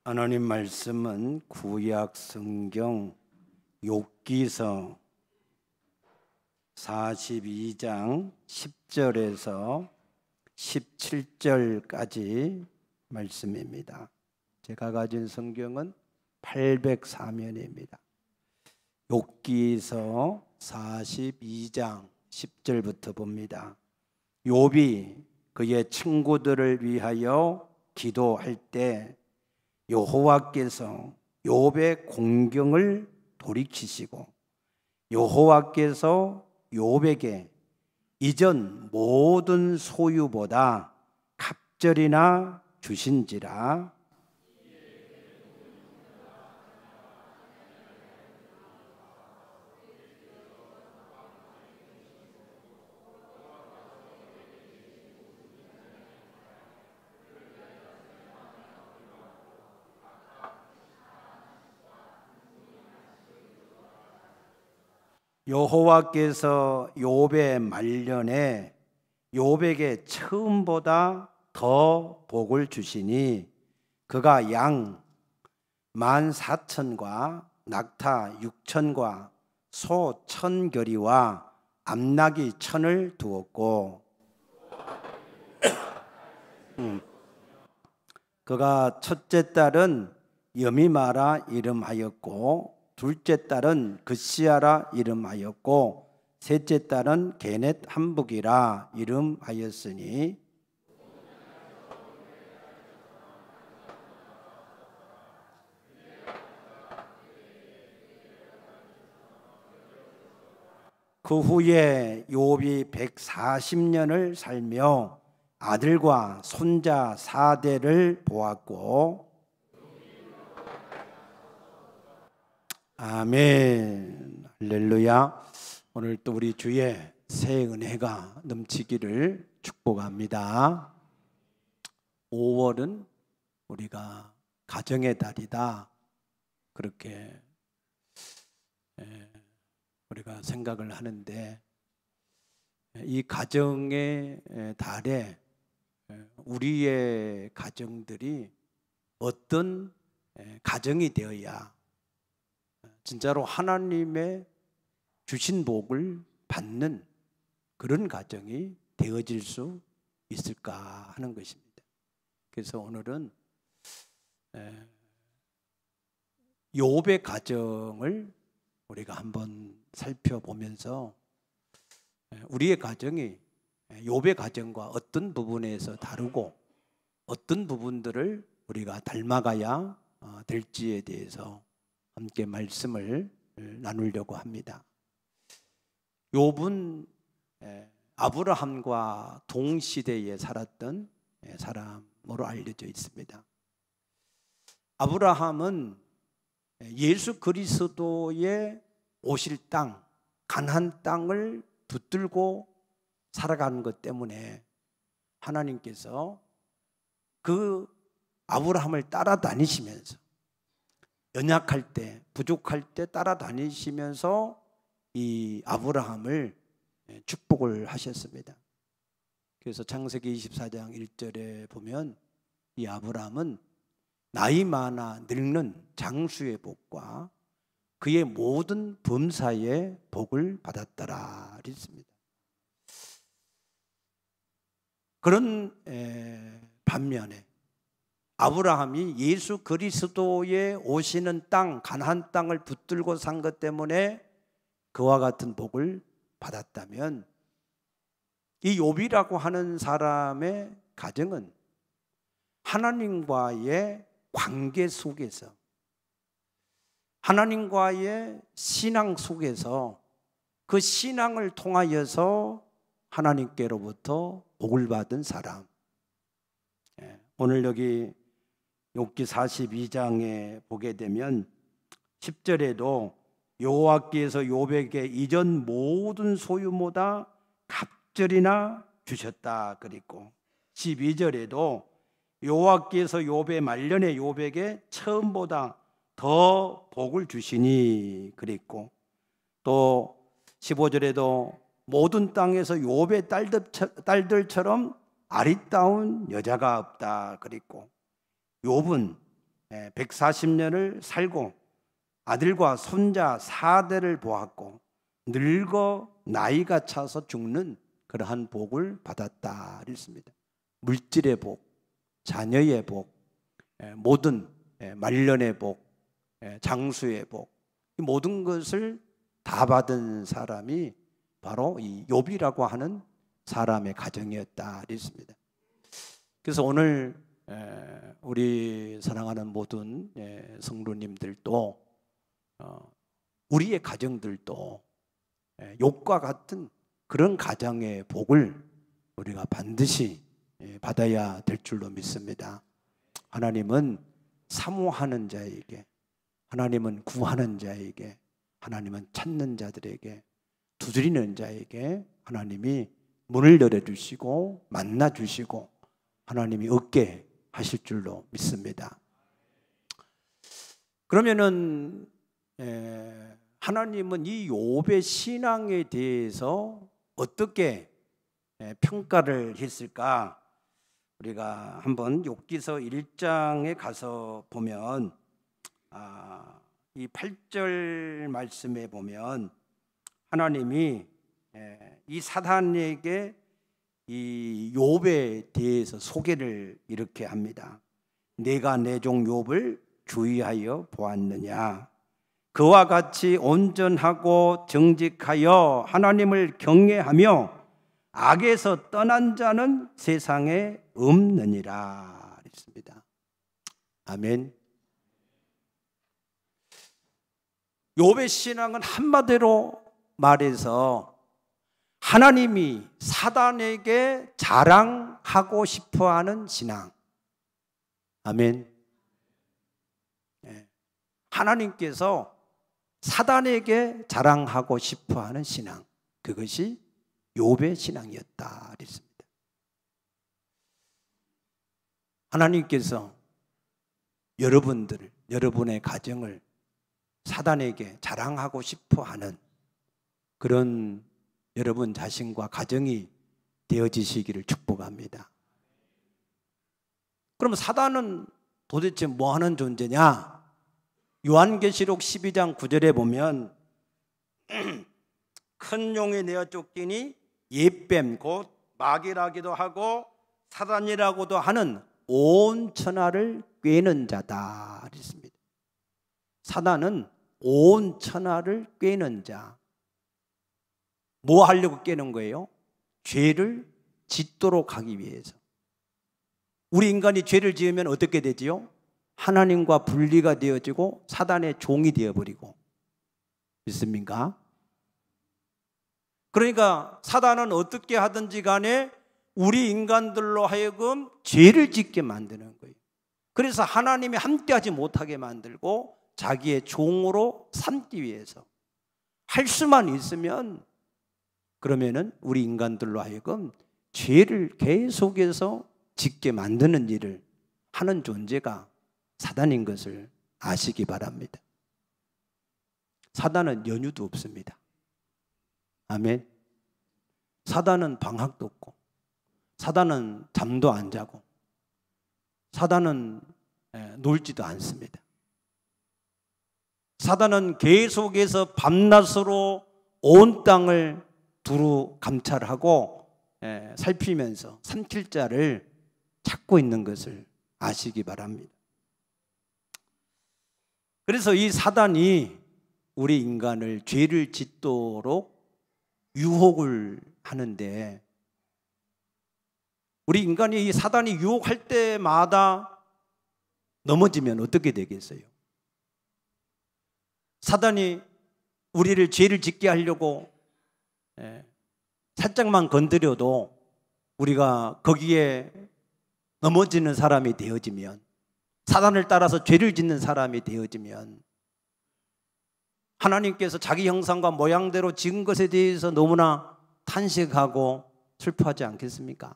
하나님 말씀은 구약 성경 욥기서 42장 10절에서 17절까지 말씀입니다. 제가 가진 성경은 804면입니다. 욥기서 42장 10절부터 봅니다. 욥이 그의 친구들을 위하여 기도할 때 여호와께서 욥의 공경을 돌이키시고 여호와께서 욥에게 이전 모든 소유보다 갑절이나 주신지라. 여호와께서 욥의 말년에 욥에게 처음보다 더 복을 주시니 그가 양 14,000과 낙타 6,000과 소 1,000겨리와 암나귀 1,000을 두었고 그가 첫째 딸은 여미마라 이름하였고 둘째 딸은 그시아라 이름하였고 셋째 딸은 게넷 함북이라 이름하였으니 그 후에 욥이 140년을 살며 아들과 손자 4대를 보았고 아멘. 할렐루야. 오늘 또 우리 주의 새 은혜가 넘치기를 축복합니다. 5월은 우리가 가정의 달이다, 그렇게 우리가 생각을 하는데, 이 가정의 달에 우리의 가정들이 어떤 가정이 되어야 진짜로 하나님의 주신 복을 받는 그런 가정이 되어질 수 있을까 하는 것입니다. 그래서 오늘은 욥의 가정을 우리가 한번 살펴보면서 우리의 가정이 욥의 가정과 어떤 부분에서 다르고 어떤 부분들을 우리가 닮아가야 될지에 대해서 함께 말씀을 나누려고 합니다. 욥은 아브라함과 동시대에 살았던 사람으로 알려져 있습니다. 아브라함은 예수 그리스도의 오실 땅, 가나안 땅을 붙들고 살아가는 것 때문에 하나님께서 그 아브라함을 따라다니시면서 연약할 때, 부족할 때 따라다니시면서 이 아브라함을 축복을 하셨습니다. 그래서 창세기 24장 1절에 보면 이 아브라함은 나이 많아 늙는 장수의 복과 그의 모든 범사의 복을 받았더라 그랬습니다. 그런 반면에 아브라함이 예수 그리스도의 오시는 땅, 가나안 땅을 붙들고 산 것 때문에 그와 같은 복을 받았다면, 이 욥이라고 하는 사람의 가정은 하나님과의 관계 속에서, 하나님과의 신앙 속에서 그 신앙을 통하여서 하나님께로부터 복을 받은 사람. 오늘 여기 욥기 42장에 보게 되면 10절에도 여호와께서 욥에게 이전 모든 소유보다 갑절이나 주셨다 그랬고, 12절에도 여호와께서 욥의 말년에 욥에게 처음보다 더 복을 주시니 그랬고, 또 15절에도 모든 땅에서 욥의 딸들처럼 아리따운 여자가 없다 그랬고, 욥은 140년을 살고 아들과 손자 4대를 보았고 늙어 나이가 차서 죽는 그러한 복을 받았다 했습니다. 물질의 복, 자녀의 복, 모든 말년의 복, 장수의 복, 이 모든 것을 다 받은 사람이 바로 이 욥이라고 하는 사람의 가정이었다 했습니다. 그래서 오늘 우리 사랑하는 모든 성도님들도 우리의 가정들도 욥과 같은 그런 가정의 복을 우리가 반드시 받아야 될 줄로 믿습니다. 하나님은 사모하는 자에게, 하나님은 구하는 자에게, 하나님은 찾는 자들에게, 두드리는 자에게 하나님이 문을 열어주시고 만나주시고 하나님이 얻게 하실 줄로 믿습니다. 그러면은 하나님은 이 욥의 신앙에 대해서 어떻게 평가를 했을까? 우리가 한번 욥기서 1장에 가서 보면 이 8절 말씀에 보면 하나님이 이 사단에게 이 욥에 대해서 소개를 이렇게 합니다. 내가 내 종 욥을 주의하여 보았느냐? 그와 같이 온전하고 정직하여 하나님을 경외하며 악에서 떠난 자는 세상에 없느니라 했습니다. 아멘. 욥의 신앙은 한마디로 말해서 하나님이 사단에게 자랑하고 싶어하는 신앙. 아멘. 하나님께서 사단에게 자랑하고 싶어하는 신앙, 그것이 욥의 신앙이었다 그랬습니다. 하나님께서 여러분들, 여러분의 가정을 사단에게 자랑하고 싶어하는 그런 여러분 자신과 가정이 되어지시기를 축복합니다. 그럼 사단은 도대체 뭐 하는 존재냐? 요한계시록 12장 9절에 보면 큰 용이 내어 쫓기니 옛뱀 곧 마귀라기도 하고 사단이라고도 하는 온 천하를 꿰는 자다 그랬습니다. 사단은 온 천하를 꿰는 자. 뭐 하려고 꿰는 거예요? 죄를 짓도록 하기 위해서. 우리 인간이 죄를 지으면 어떻게 되지요? 하나님과 분리가 되어지고 사단의 종이 되어버리고. 믿습니까? 그러니까 사단은 어떻게 하든지 간에 우리 인간들로 하여금 죄를 짓게 만드는 거예요. 그래서 하나님이 함께하지 못하게 만들고 자기의 종으로 삼기 위해서 할 수만 있으면 그러면은 우리 인간들로 하여금 죄를 계속해서 짓게 만드는 일을 하는 존재가 사단인 것을 아시기 바랍니다. 사단은 연휴도 없습니다. 아멘. 사단은 방학도 없고 사단은 잠도 안 자고 사단은 놀지도 않습니다. 사단은 계속해서 밤낮으로 온 땅을 두루 감찰하고 살피면서 삼킬 자를 찾고 있는 것을 아시기 바랍니다. 그래서 이 사단이 우리 인간을 죄를 짓도록 유혹을 하는데 우리 인간이 이 사단이 유혹할 때마다 넘어지면 어떻게 되겠어요? 사단이 우리를 죄를 짓게 하려고 살짝만 건드려도 우리가 거기에 넘어지는 사람이 되어지면 사단을 따라서 죄를 짓는 사람이 되어지면 하나님께서 자기 형상과 모양대로 지은 것에 대해서 너무나 탄식하고 슬퍼하지 않겠습니까?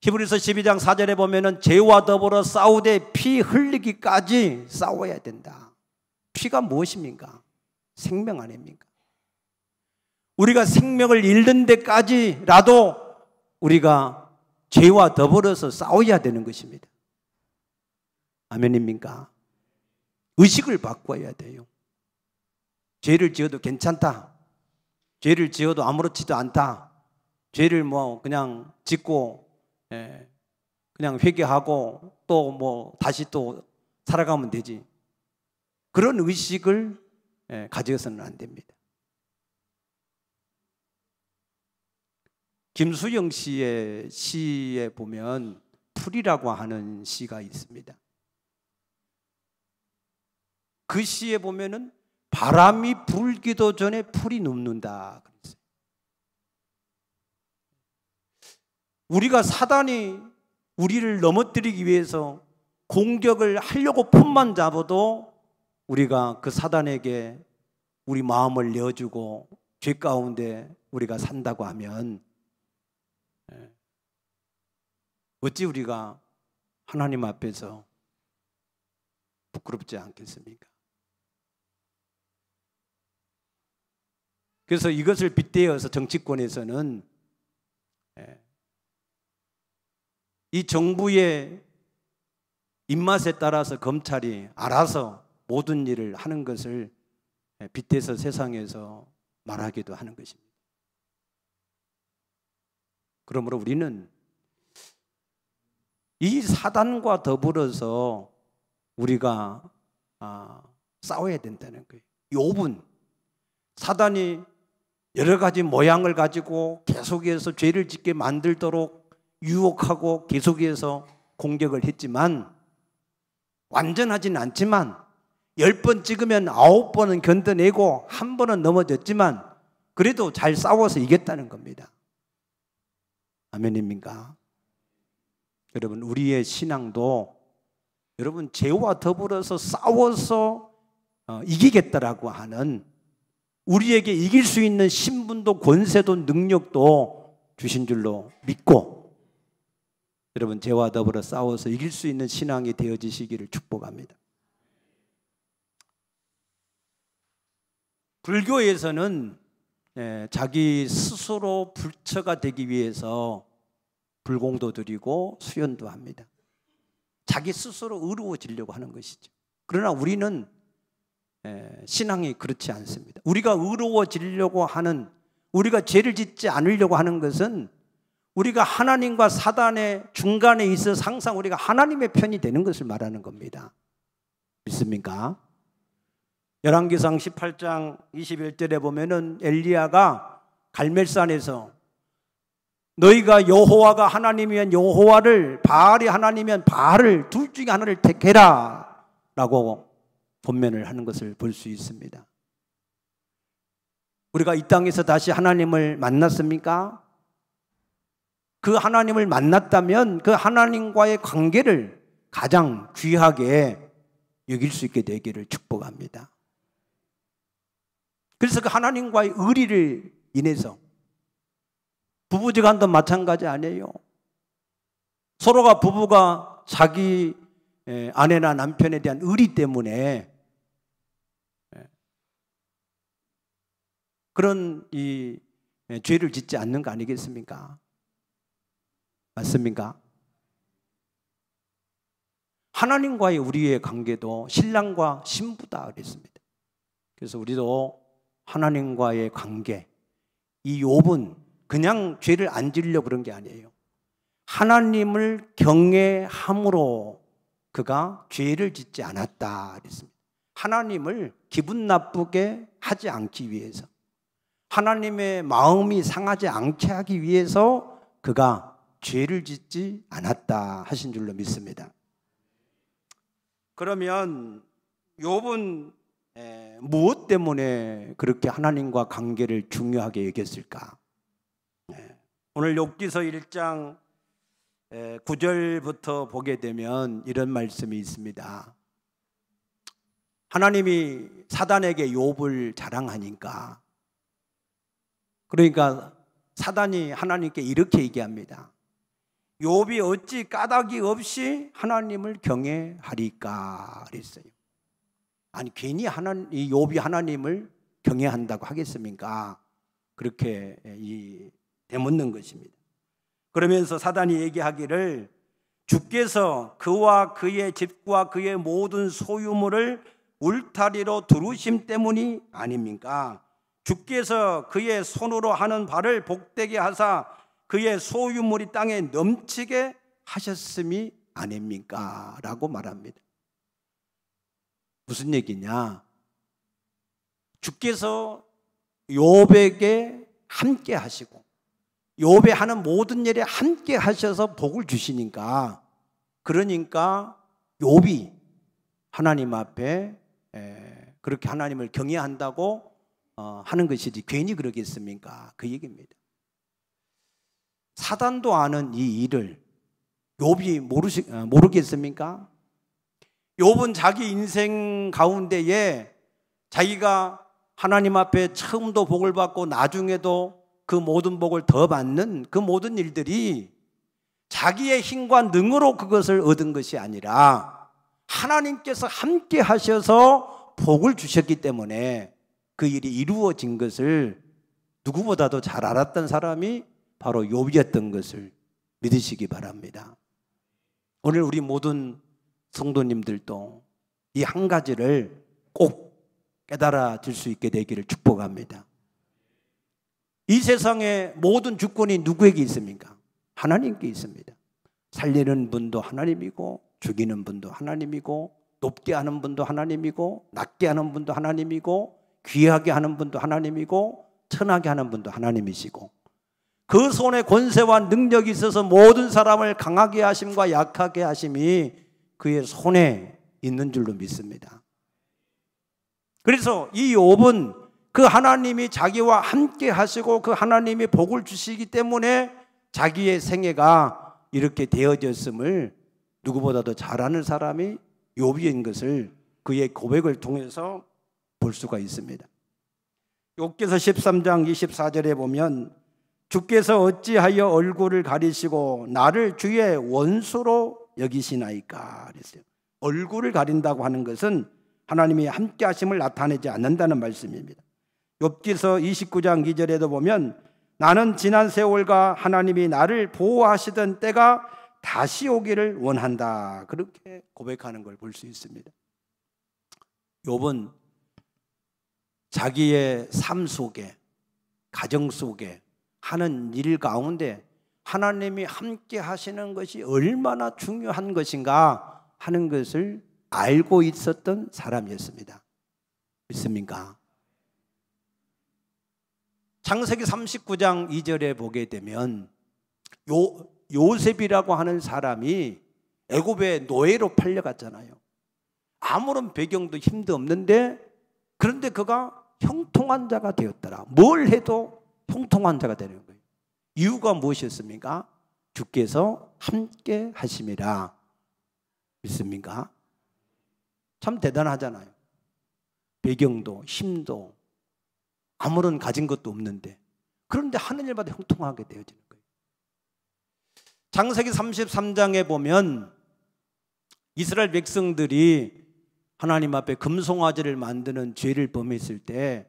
히브리서 12장 4절에 보면은 죄와 더불어 싸우되 피 흘리기까지 싸워야 된다. 피가 무엇입니까? 생명 아닙니까? 우리가 생명을 잃는 데까지라도 우리가 죄와 더불어서 싸워야 되는 것입니다. 아멘입니까? 의식을 바꿔야 돼요. 죄를 지어도 괜찮다. 죄를 지어도 아무렇지도 않다. 죄를 뭐 그냥 짓고 그냥 회개하고 또 뭐 다시 또 살아가면 되지. 그런 의식을 가져서는 안 됩니다. 김수영 씨의 시에 보면 풀이라고 하는 시가 있습니다. 그 시에 보면은 바람이 불기도 전에 풀이 눕는다 그랬어요. 우리가 사단이 우리를 넘어뜨리기 위해서 공격을 하려고 폰만 잡아도 우리가 그 사단에게 우리 마음을 내어주고 죄 가운데 우리가 산다고 하면 어찌 우리가 하나님 앞에서 부끄럽지 않겠습니까? 그래서 이것을 빗대어서 정치권에서는 이 정부의 입맛에 따라서 검찰이 알아서 모든 일을 하는 것을 빗대서 세상에서 말하기도 하는 것입니다. 그러므로 우리는 이 사단과 더불어서 우리가 싸워야 된다는 거예요. 욥은 사단이 여러 가지 모양을 가지고 계속해서 죄를 짓게 만들도록 유혹하고 계속해서 공격을 했지만 완전하지는 않지만 10번 찍으면 9번은 견뎌내고 1번은 넘어졌지만 그래도 잘 싸워서 이겼다는 겁니다. 아멘입니까? 여러분 우리의 신앙도 여러분 죄와 더불어서 싸워서 이기겠다라고 하는 우리에게 이길 수 있는 신분도 권세도 능력도 주신 줄로 믿고 여러분 죄와 더불어 싸워서 이길 수 있는 신앙이 되어지시기를 축복합니다. 불교에서는 자기 스스로 불처가 되기 위해서 불공도 드리고 수연도 합니다. 자기 스스로 의로워지려고 하는 것이죠. 그러나 우리는 신앙이 그렇지 않습니다. 우리가 의로워지려고 하는, 우리가 죄를 짓지 않으려고 하는 것은 우리가 하나님과 사단의 중간에 있어서 항상 우리가 하나님의 편이 되는 것을 말하는 겁니다. 믿습니까? 열왕기상 18장 21절에 보면은 엘리야가 갈멜산에서 너희가 여호와가 하나님이면 여호와를, 바알이 하나님이면 바알을 둘 중에 하나를 택해라 라고 권면을 하는 것을 볼 수 있습니다. 우리가 이 땅에서 다시 하나님을 만났습니까? 그 하나님을 만났다면 그 하나님과의 관계를 가장 귀하게 여길 수 있게 되기를 축복합니다. 그래서 그 하나님과의 의리를 인해서 부부지간도 마찬가지 아니에요. 서로가 부부가 자기 아내나 남편에 대한 의리 때문에 그런 이 죄를 짓지 않는 거 아니겠습니까? 맞습니까? 하나님과의 우리의 관계도 신랑과 신부다 그랬습니다. 그래서 우리도 하나님과의 관계, 이 욥은 그냥 죄를 안 지으려고 그런 게 아니에요. 하나님을 경외함으로 그가 죄를 짓지 않았다 그랬습니다. 하나님을 기분 나쁘게 하지 않기 위해서, 하나님의 마음이 상하지 않게 하기 위해서 그가 죄를 짓지 않았다 하신 줄로 믿습니다. 그러면 욥은 무엇 때문에 그렇게 하나님과 관계를 중요하게 여겼을까? 오늘 욥기서 1장 9절부터 보게 되면 이런 말씀이 있습니다. 하나님이 사단에게 욥을 자랑하니까, 그러니까 사단이 하나님께 이렇게 얘기합니다. 욥이 어찌 까닭이 없이 하나님을 경외하리까 그랬어요. 아니 괜히 이 욥이 하나님을 경외한다고 하겠습니까? 그렇게 되묻는 것입니다. 그러면서 사단이 얘기하기를 주께서 그와 그의 집과 그의 모든 소유물을 울타리로 두르심 때문이 아닙니까? 주께서 그의 손으로 하는 바를 복되게 하사 그의 소유물이 땅에 넘치게 하셨음이 아닙니까? 라고 말합니다. 무슨 얘기냐? 주께서 욥에게 함께 하시고 욥이 하는 모든 일에 함께 하셔서 복을 주시니까, 그러니까 욥이 하나님 앞에 그렇게 하나님을 경외한다고 하는 것이지 괜히 그러겠습니까? 그 얘기입니다. 사단도 아는 이 일을 욥이 모르겠습니까? 욥은 자기 인생 가운데에 자기가 하나님 앞에 처음도 복을 받고 나중에도 그 모든 복을 더 받는 그 모든 일들이 자기의 힘과 능으로 그것을 얻은 것이 아니라 하나님께서 함께 하셔서 복을 주셨기 때문에 그 일이 이루어진 것을 누구보다도 잘 알았던 사람이 바로 욥이었던 것을 믿으시기 바랍니다. 오늘 우리 모든 성도님들도 이 한 가지를 꼭 깨달아 줄 수 있게 되기를 축복합니다. 이 세상의 모든 주권이 누구에게 있습니까? 하나님께 있습니다. 살리는 분도 하나님이고, 죽이는 분도 하나님이고, 높게 하는 분도 하나님이고, 낮게 하는 분도 하나님이고, 귀하게 하는 분도 하나님이고, 천하게 하는 분도 하나님이시고, 그 손에 권세와 능력이 있어서 모든 사람을 강하게 하심과 약하게 하심이 그의 손에 있는 줄로 믿습니다. 그래서 이 욥은 그 하나님이 자기와 함께 하시고 그 하나님이 복을 주시기 때문에 자기의 생애가 이렇게 되어졌음을 누구보다도 잘 아는 사람이 욥인 것을 그의 고백을 통해서 볼 수가 있습니다. 욥기서 13장 24절에 보면 주께서 어찌하여 얼굴을 가리시고 나를 주의 원수로 여기시나이까 그랬어요. 얼굴을 가린다고 하는 것은 하나님이 함께 하심을 나타내지 않는다는 말씀입니다. 욥기서 29장 2절에도 보면 나는 지난 세월과 하나님이 나를 보호하시던 때가 다시 오기를 원한다, 그렇게 고백하는 걸 볼 수 있습니다. 욥은 자기의 삶 속에, 가정 속에 하는 일 가운데 하나님이 함께 하시는 것이 얼마나 중요한 것인가 하는 것을 알고 있었던 사람이었습니다. 믿습니까? 창세기 39장 2절에 보게 되면 요셉이라고 하는 사람이 애굽의 노예로 팔려갔잖아요. 아무런 배경도 힘도 없는데, 그런데 그가 형통한 자가 되었더라. 뭘 해도 형통한 자가 되는 거예요. 이유가 무엇이었습니까? 주께서 함께 하심이라. 믿습니까? 참 대단하잖아요. 배경도 힘도 아무런 가진 것도 없는데, 그런데 하는 일마다 형통하게 되어지는 거예요. 창세기 33장에 보면 이스라엘 백성들이 하나님 앞에 금송아지를 만드는 죄를 범했을 때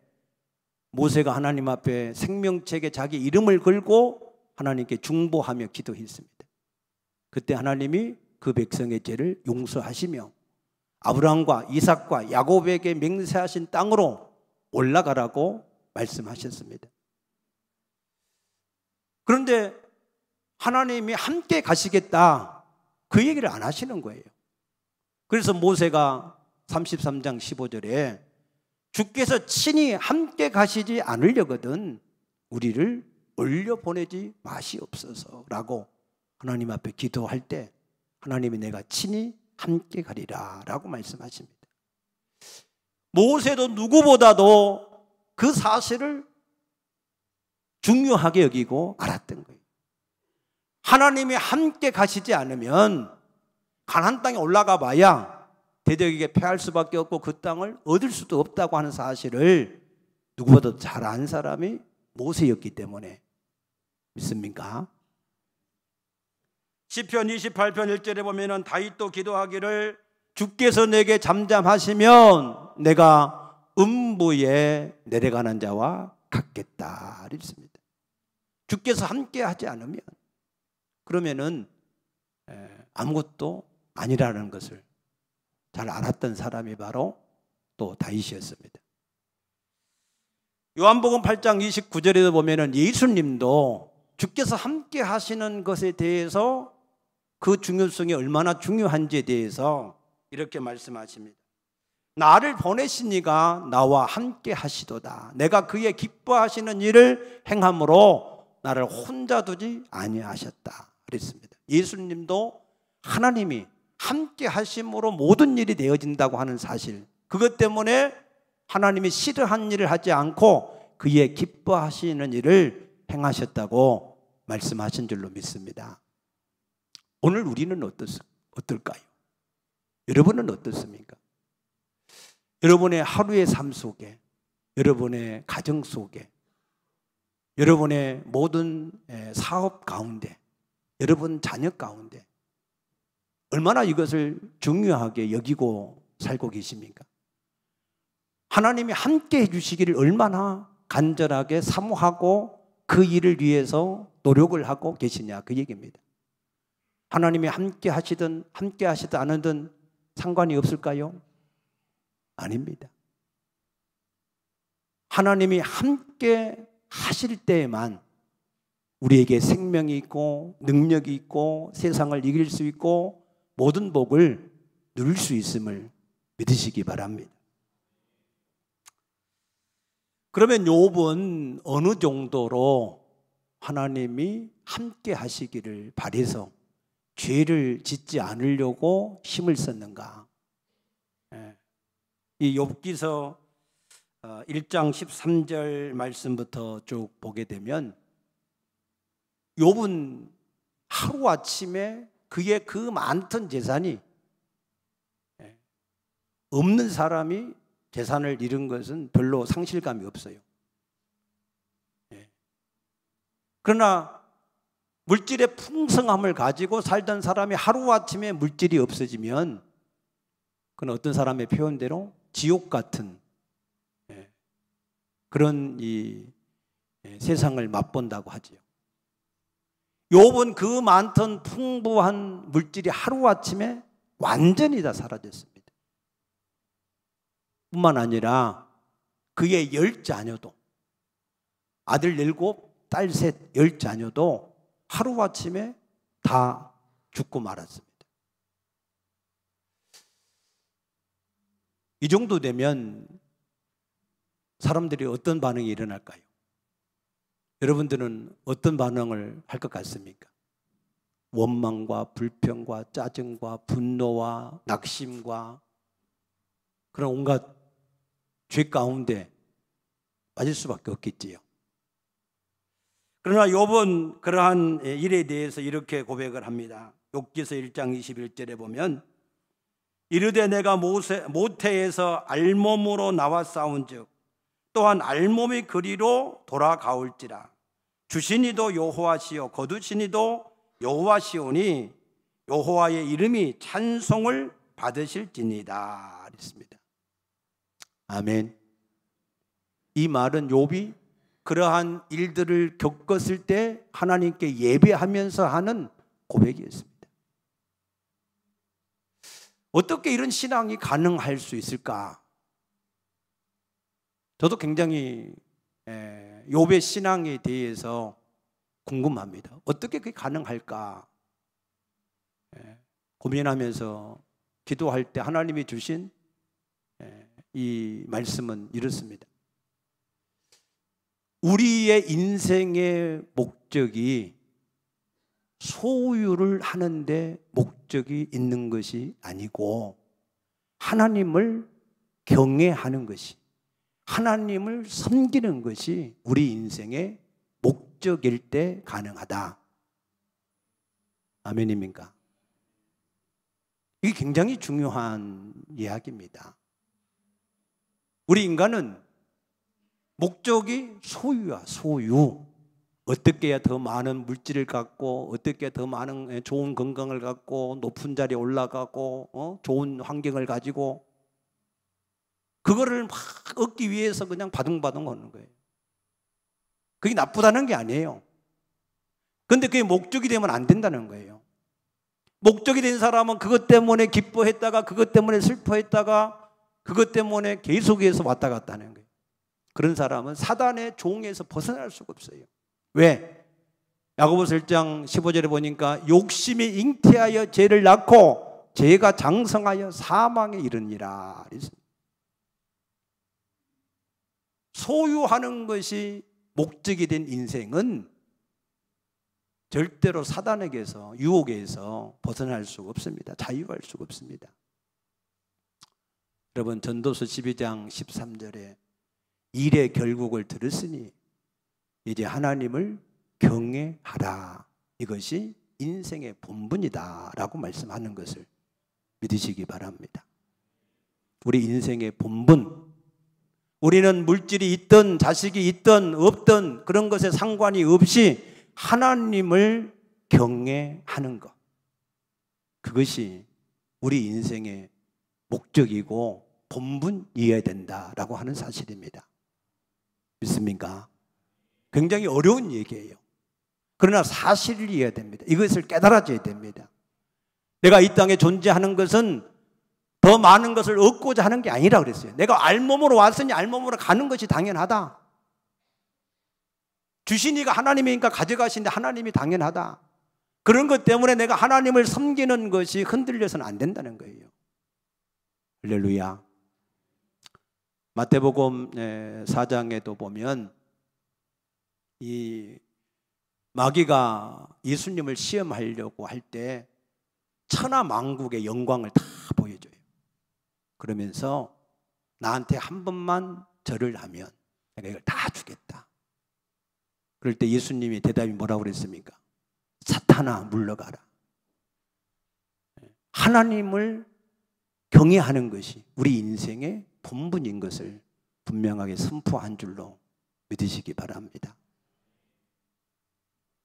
모세가 하나님 앞에 생명책에 자기 이름을 걸고 하나님께 중보하며 기도했습니다. 그때 하나님이 그 백성의 죄를 용서하시며 아브라함과 이삭과 야곱에게 맹세하신 땅으로 올라가라고 말씀하셨습니다. 그런데 하나님이 함께 가시겠다, 그 얘기를 안 하시는 거예요. 그래서 모세가 33장 15절에 주께서 친히 함께 가시지 않으려거든 우리를 올려보내지 마시옵소서라고 하나님 앞에 기도할 때 하나님이 내가 친히 함께 가리라 라고 말씀하십니다. 모세도 누구보다도 그 사실을 중요하게 여기고 알았던 거예요. 하나님이 함께 가시지 않으면 가나안 땅에 올라가 봐야 대적에게 패할 수밖에 없고 그 땅을 얻을 수도 없다고 하는 사실을 누구보다 잘 안 사람이 모세였기 때문에. 믿습니까? 시편 28편 1절에 보면은 다윗도 기도하기를 주께서 내게 잠잠하시면 내가 음부에 내려가는 자와 같겠다 그랬습니다. 주께서 함께 하지 않으면, 그러면은 아무것도 아니라는 것을 잘 알았던 사람이 바로 또 다윗이었습니다. 요한복음 8장 29절에도 보면은 예수님도 주께서 함께 하시는 것에 대해서 그 중요성이 얼마나 중요한지에 대해서 이렇게 말씀하십니다. 나를 보내신 이가 나와 함께 하시도다. 내가 그의 기뻐하시는 일을 행함으로 나를 혼자 두지 아니하셨다 그랬습니다. 예수님도 하나님이 함께 하심으로 모든 일이 되어진다고 하는 사실, 그것 때문에 하나님이 싫어한 일을 하지 않고 그의 기뻐하시는 일을 행하셨다고 말씀하신 줄로 믿습니다. 오늘 우리는 어떨까요? 여러분은 어떻습니까? 여러분의 하루의 삶 속에, 여러분의 가정 속에, 여러분의 모든 사업 가운데, 여러분 자녀 가운데 얼마나 이것을 중요하게 여기고 살고 계십니까? 하나님이 함께 해주시기를 얼마나 간절하게 사모하고 그 일을 위해서 노력을 하고 계시냐, 그 얘기입니다. 하나님이 함께 하시든 함께 하시든 않으든 상관이 없을까요? 아닙니다. 하나님이 함께 하실 때에만 우리에게 생명이 있고 능력이 있고 세상을 이길 수 있고 모든 복을 누릴 수 있음을 믿으시기 바랍니다. 그러면 욥은 어느 정도로 하나님이 함께 하시기를 바라서 죄를 짓지 않으려고 힘을 썼는가? 이 욥기서 1장 13절 말씀부터 쭉 보게 되면 욥은 하루아침에 그의 그 많던 재산이, 없는 사람이 재산을 잃은 것은 별로 상실감이 없어요. 그러나 물질의 풍성함을 가지고 살던 사람이 하루아침에 물질이 없어지면 그건 어떤 사람의 표현대로 지옥 같은 그런 이 세상을 맛본다고 하지요. 욥은 그 많던 풍부한 물질이 하루아침에 완전히 다 사라졌습니다. 뿐만 아니라 그의 10자녀도, 아들 7, 딸 3, 10자녀도 하루아침에 다 죽고 말았습니다. 이 정도 되면 사람들이 어떤 반응이 일어날까요? 여러분들은 어떤 반응을 할 것 같습니까? 원망과 불평과 짜증과 분노와 낙심과 그런 온갖 죄 가운데 빠질 수밖에 없겠지요. 그러나 욥은 그러한 일에 대해서 이렇게 고백을 합니다. 욥기서 1장 21절에 보면 이르되 내가 모태에서 알몸으로 나와 싸운즉 또한 알몸의 거리로 돌아가올지라. 주시니도 여호와시요 거두시니도 여호와시오니 여호와의 이름이 찬송을 받으실지니이다 그랬습니다. 아멘. 이 말은 욥이 그러한 일들을 겪었을 때 하나님께 예배하면서 하는 고백이었습니다. 어떻게 이런 신앙이 가능할 수 있을까? 저도 굉장히 욥의 신앙에 대해서 궁금합니다. 어떻게 그게 가능할까? 고민하면서 기도할 때 하나님이 주신 이 말씀은 이렇습니다. 우리의 인생의 목적이 소유를 하는데 목적이 있는 것이 아니고 하나님을 경외하는 것이, 하나님을 섬기는 것이 우리 인생의 목적일 때 가능하다. 아멘입니까? 이게 굉장히 중요한 이야기입니다. 우리 인간은 목적이 소유야, 소유. 어떻게 해야 더 많은 물질을 갖고, 어떻게 해야 더 많은 좋은 건강을 갖고, 높은 자리에 올라가고, 좋은 환경을 가지고, 그거를 막 얻기 위해서 그냥 바둥바둥 하는 거예요. 그게 나쁘다는 게 아니에요. 그런데 그게 목적이 되면 안 된다는 거예요. 목적이 된 사람은 그것 때문에 기뻐했다가 그것 때문에 슬퍼했다가 그것 때문에 계속해서 왔다 갔다 하는 거예요. 그런 사람은 사단의 종에서 벗어날 수가 없어요. 왜? 야고보서 1장 15절에 보니까 욕심이 잉태하여 죄를 낳고 죄가 장성하여 사망에 이르니라. 소유하는 것이 목적이 된 인생은 절대로 사단에게서 유혹에서 벗어날 수가 없습니다. 자유할 수가 없습니다. 여러분 전도서 12장 13절에 일의 결국을 들었으니 이제 하나님을 경외하라. 이것이 인생의 본분이다 라고 말씀하는 것을 믿으시기 바랍니다. 우리 인생의 본분, 우리는 물질이 있든 자식이 있든 없든 그런 것에 상관이 없이 하나님을 경외하는 것, 그것이 우리 인생의 목적이고 본분이어야 된다라고 하는 사실입니다. 믿습니까? 굉장히 어려운 얘기예요. 그러나 사실이어야 됩니다. 이것을 깨달아줘야 됩니다. 내가 이 땅에 존재하는 것은 더 많은 것을 얻고자 하는 게 아니라 그랬어요. 내가 알몸으로 왔으니 알몸으로 가는 것이 당연하다. 주시니까 하나님이니까 가져가시는데 하나님이 당연하다. 그런 것 때문에 내가 하나님을 섬기는 것이 흔들려서는 안 된다는 거예요. 할렐루야. 마태복음 4장에도 보면 이 마귀가 예수님을 시험하려고 할 때 천하만국의 영광을 다 보여줘요. 그러면서 나한테 한 번만 절을 하면 내가 이걸 다 주겠다. 그럴 때 예수님이 대답이 뭐라고 그랬습니까? 사탄아 물러가라. 하나님을 경외하는 것이 우리 인생의 본분인 것을 분명하게 선포한 줄로 믿으시기 바랍니다.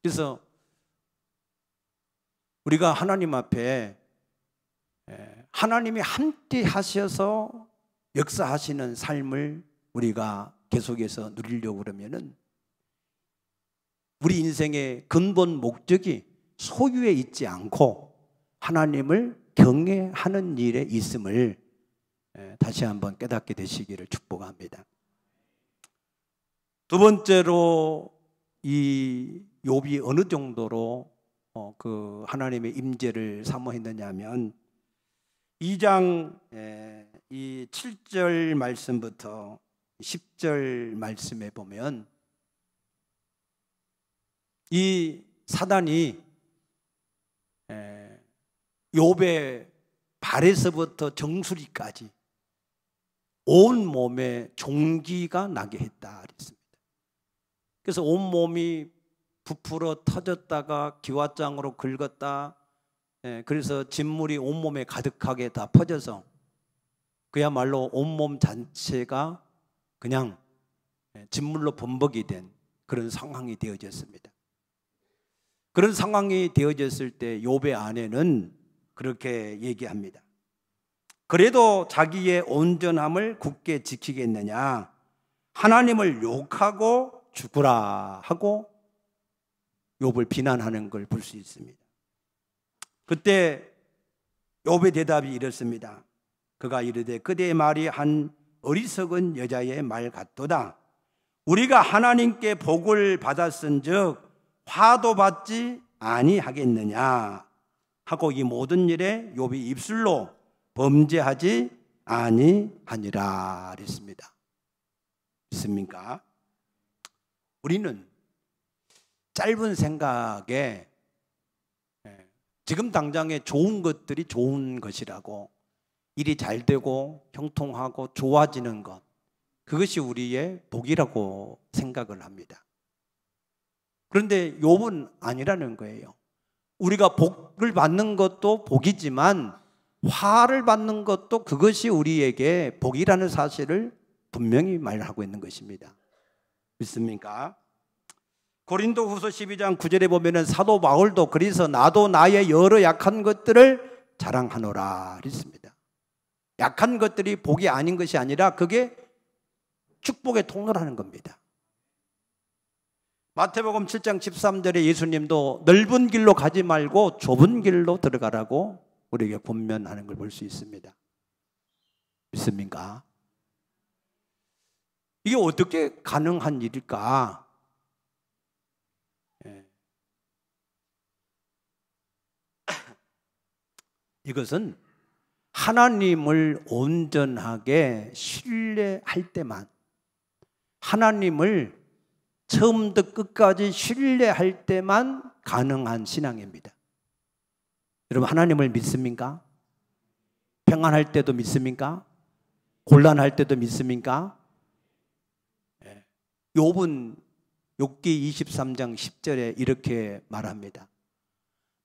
그래서 우리가 하나님 앞에 하나님이 함께 하셔서 역사하시는 삶을 우리가 계속해서 누리려고 그러면은 우리 인생의 근본 목적이 소유에 있지 않고 하나님을 경외하는 일에 있음을 다시 한번 깨닫게 되시기를 축복합니다. 두 번째로 이 욥이 어느 정도로 그 하나님의 임재를 사모했느냐 하면 2장 이 7절 말씀부터 10절 말씀에 보면 이 사단이 욥의 발에서부터 정수리까지 온 몸에 종기가 나게 했다 그랬습니다. 그래서 온 몸이 부풀어 터졌다가 기와장으로 긁었다. 그래서 진물이 온몸에 가득하게 다 퍼져서 그야말로 온몸 전체가 그냥 진물로 범벅이 된 그런 상황이 되어졌습니다. 그런 상황이 되어졌을 때 욥의 아내는 그렇게 얘기합니다. 그래도 자기의 온전함을 굳게 지키겠느냐? 하나님을 욕하고 죽으라 하고 욥을 비난하는 걸 볼 수 있습니다. 그때 욥의 대답이 이렇습니다. 그가 이르되 그대의 말이 한 어리석은 여자의 말 같도다. 우리가 하나님께 복을 받았은즉 화도 받지 아니하겠느냐 하고 이 모든 일에 욥이 입술로 범죄하지 아니하니라 그랬습니다. 믿습니까? 우리는 짧은 생각에 지금 당장에 좋은 것들이 좋은 것이라고 일이 잘 되고 형통하고 좋아지는 것, 그것이 우리의 복이라고 생각을 합니다. 그런데 욥은 아니라는 거예요. 우리가 복을 받는 것도 복이지만 화를 받는 것도 그것이 우리에게 복이라는 사실을 분명히 말하고 있는 것입니다. 믿습니까? 고린도후서 12장 9절에 보면은 사도 바울도 그래서 나도 나의 여러 약한 것들을 자랑하노라 그랬습니다. 약한 것들이 복이 아닌 것이 아니라 그게 축복의 통로라는 겁니다. 마태복음 7장 13절에 예수님도 넓은 길로 가지 말고 좁은 길로 들어가라고 우리에게 권면하는 걸 볼 수 있습니다. 믿습니까? 이게 어떻게 가능한 일일까? 이것은 하나님을 온전하게 신뢰할 때만, 하나님을 처음부터 끝까지 신뢰할 때만 가능한 신앙입니다. 여러분, 하나님을 믿습니까? 평안할 때도 믿습니까? 곤란할 때도 믿습니까? 욥은 욥기 23장 10절에 이렇게 말합니다.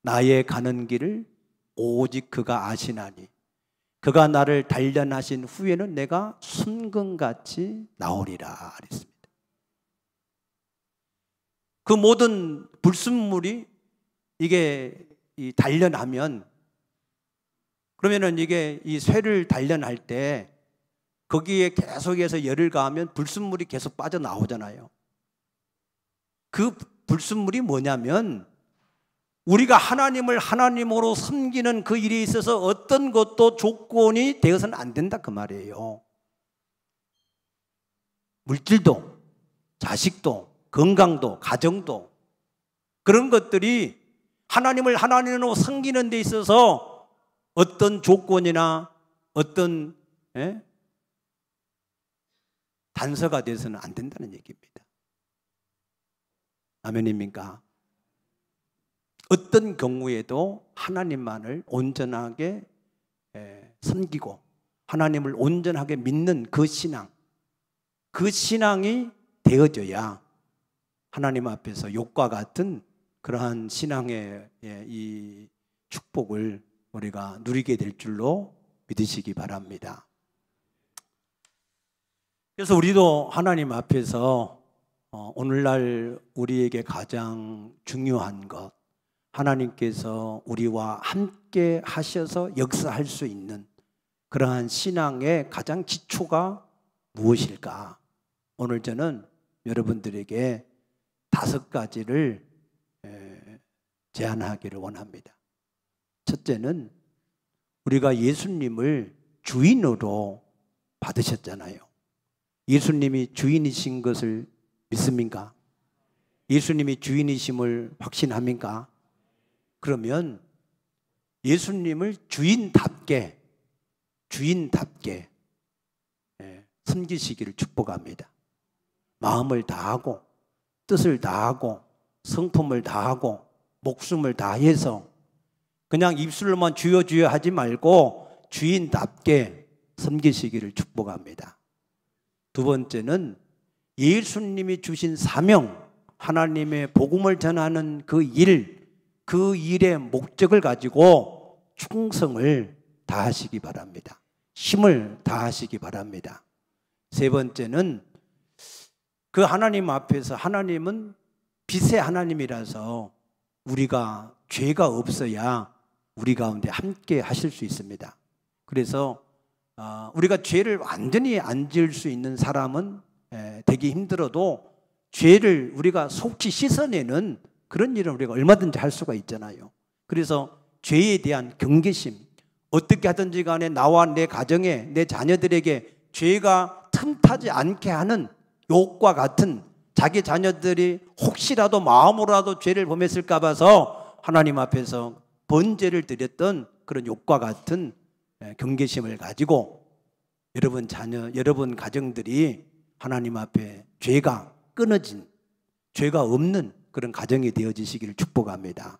나의 가는 길을 오직 그가 아시나니 그가 나를 단련하신 후에는 내가 순금같이 나오리라 그랬습니다. 그 모든 불순물이 이게 단련하면, 그러면은 이게 이 쇠를 단련할 때 거기에 계속해서 열을 가하면 불순물이 계속 빠져나오잖아요. 그 불순물이 뭐냐면 우리가 하나님을 하나님으로 섬기는 그 일에 있어서 어떤 것도 조건이 되어서는 안 된다 그 말이에요. 물질도, 자식도, 건강도, 가정도, 그런 것들이 하나님을 하나님으로 섬기는 데 있어서 어떤 조건이나 어떤 단서가 돼서는 안 된다는 얘기입니다. 아멘입니까? 어떤 경우에도 하나님만을 온전하게 섬기고 하나님을 온전하게 믿는 그 신앙, 그 신앙이 되어져야 하나님 앞에서 욥과 같은 그러한 신앙의 이 축복을 우리가 누리게 될 줄로 믿으시기 바랍니다. 그래서 우리도 하나님 앞에서 오늘날 우리에게 가장 중요한 것, 하나님께서 우리와 함께 하셔서 역사할 수 있는 그러한 신앙의 가장 기초가 무엇일까? 오늘 저는 여러분들에게 5가지를 제안하기를 원합니다. 첫째는 우리가 예수님을 주인으로 받으셨잖아요. 예수님이 주인이신 것을 믿습니까? 예수님이 주인이심을 확신합니까? 그러면 예수님을 주인답게 섬기시기를 축복합니다. 마음을 다하고 뜻을 다하고 성품을 다하고 목숨을 다해서 그냥 입술로만 주여 주여 하지 말고 주인답게 섬기시기를 축복합니다. 두 번째는 예수님이 주신 사명, 하나님의 복음을 전하는 그 일의 목적을 가지고 충성을 다하시기 바랍니다. 힘을 다하시기 바랍니다. 세 번째는 그 하나님 앞에서, 하나님은 빛의 하나님이라서 우리가 죄가 없어야 우리 가운데 함께 하실 수 있습니다. 그래서 우리가 죄를 완전히 안 지을 수 있는 사람은 되기 힘들어도 죄를 우리가 속히 씻어내는 그런 일은 우리가 얼마든지 할 수가 있잖아요. 그래서 죄에 대한 경계심, 어떻게 하든지 간에 나와 내 가정에, 내 자녀들에게 죄가 틈타지 않게 하는 욥과 같은, 자기 자녀들이 혹시라도 마음으로라도 죄를 범했을까 봐서 하나님 앞에서 번제를 드렸던 그런 욥과 같은 경계심을 가지고 여러분 자녀, 여러분 가정들이 하나님 앞에 죄가 끊어진, 죄가 없는 그런 가정이 되어지시기를 축복합니다.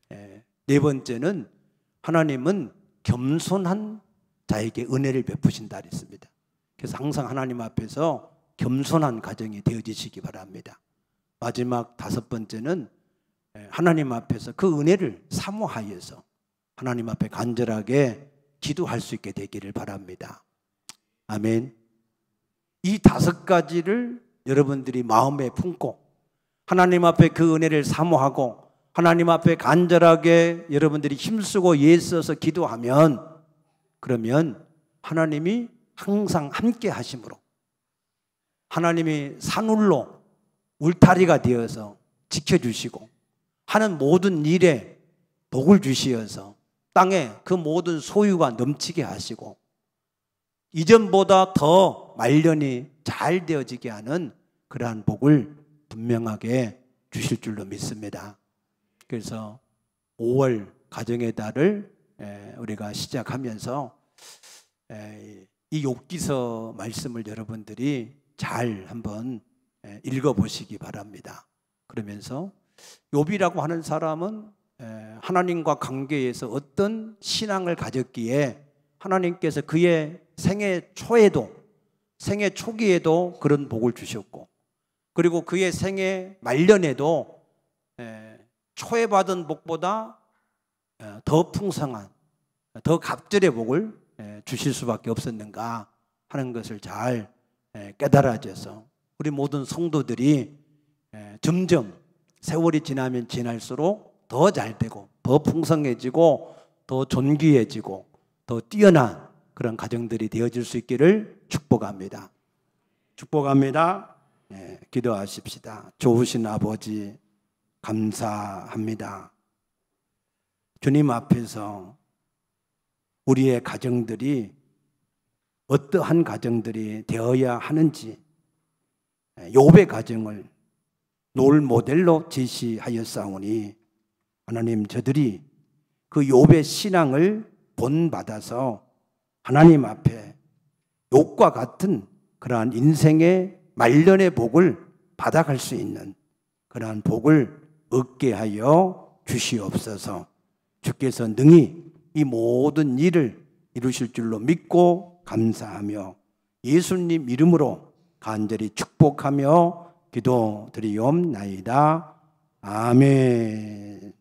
네 번째는 하나님은 겸손한 자에게 은혜를 베푸신다 그랬습니다. 그래서 항상 하나님 앞에서 겸손한 가정이 되어지시기 바랍니다. 마지막 5번째는 하나님 앞에서 그 은혜를 사모하여서 하나님 앞에 간절하게 기도할 수 있게 되기를 바랍니다. 아멘. 이 5가지를 여러분들이 마음에 품고 하나님 앞에 그 은혜를 사모하고 하나님 앞에 간절하게 여러분들이 힘쓰고 애써서 기도하면, 그러면 하나님이 항상 함께 하심으로, 하나님이 산울로 울타리가 되어서 지켜주시고 하는 모든 일에 복을 주시어서 땅에 그 모든 소유가 넘치게 하시고 이전보다 더 말년이 잘 되어지게 하는 그러한 복을 분명하게 주실 줄로 믿습니다. 그래서 5월 가정의 달을 우리가 시작하면서 이 욥기서 말씀을 여러분들이 잘 한번 읽어보시기 바랍니다. 그러면서 욥이라고 하는 사람은 하나님과 관계에서 어떤 신앙을 가졌기에 하나님께서 그의 생애 초에도, 생애 초기에도 그런 복을 주셨고, 그리고 그의 생애 말년에도 초에 받은 복보다 더 풍성한, 더 갑절의 복을 주실 수밖에 없었는가 하는 것을 잘 깨달아져서 우리 모든 성도들이 점점 세월이 지나면 지날수록 더 잘되고 더 풍성해지고 더 존귀해지고 더 뛰어난 그런 가정들이 되어질 수 있기를 축복합니다. 축복합니다. 기도하십시다. 좋으신 아버지 감사합니다. 주님 앞에서 우리의 가정들이 어떠한 가정들이 되어야 하는지 욥의 가정을 롤 모델로 제시하였사오니 하나님, 저들이 그 욥의 신앙을 본받아서 하나님 앞에 욥과 같은 그러한 인생의 말년의 복을 받아갈 수 있는 그러한 복을 얻게 하여 주시옵소서. 주께서 능히 이 모든 일을 이루실 줄로 믿고 감사하며 예수님 이름으로 간절히 축복하며 기도드리옵나이다. 아멘.